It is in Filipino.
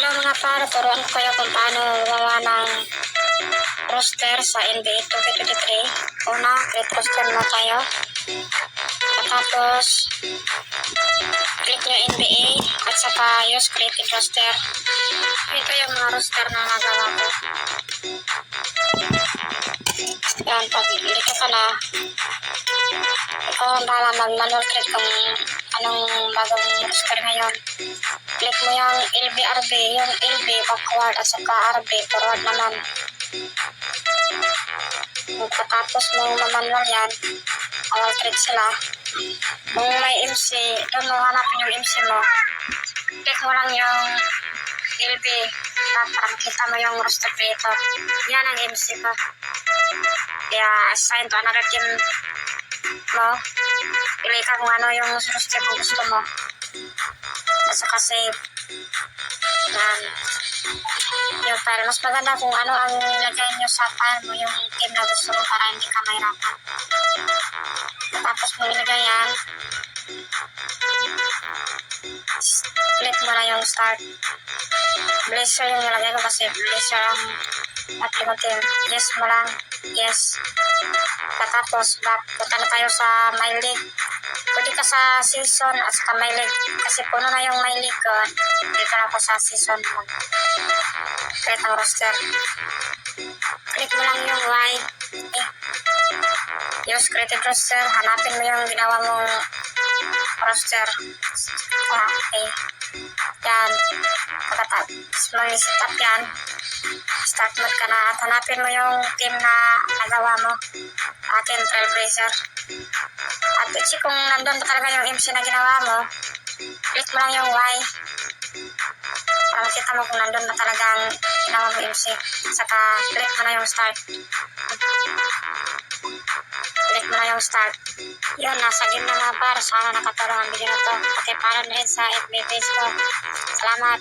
mga para, turuan ko kayo kung paano gumawa ng roster sa NBA 2K23. Una, create roster mo tayo. Tapos, click yung NBA at saka use creative roster. Ito yung mga roster na nagawa ko. Yan, pag dito ka na, ikaw ang bahala mag-manual click kung anong bagong roster ngayon. Click mo yung LB-RB, yung LB backward at saka RB forward naman. Pagkatapos mo manual yan, all click sila. Kung may MC, doon mo hanapin yung MC mo. Click mo lang yung LB para makita mo yung roster creator. Yan ang MC ko. Kaya assign to another team mo. Pili ka kung ano yung roster kung gusto mo. At saka save. Yan. Yung file. Mas maganda kung ano ang lagay nyo sa file mo, yung team na gusto mo para hindi ka mahirapan. Tapos mo ilagay yan. Click mo na yung start. Blazer yung nilagay ko kasi Blazer ang natin ko team. Yes mo lang. Yes. Tapos back. Punta na tayo sa My League. Pwede ka sa season at saka My League. Kasi puno na yung My League ko. Dito na ako sa season mo. Create ang roster. Click mo lang yung right. Use creative roster. Hanapin mo yung ginawa mong roster. Okay. Yan. Pagkatapos mo i-set up yan. Start mode ka na at hanapin mo yung team na nagawa mo. Akin, Trailblazer. At i-check kung nandun pa talaga yung MC na ginawa mo. Click mo lang yung Y. Para makita mo kung nandun na talagang ginawa mo MC. Saka click mo na yung start. Click mo na yung start. Yun, nasa game na mga par. Sana nakatulong ang video na to. Okay, follow na rin sa FB page ko. Salamat.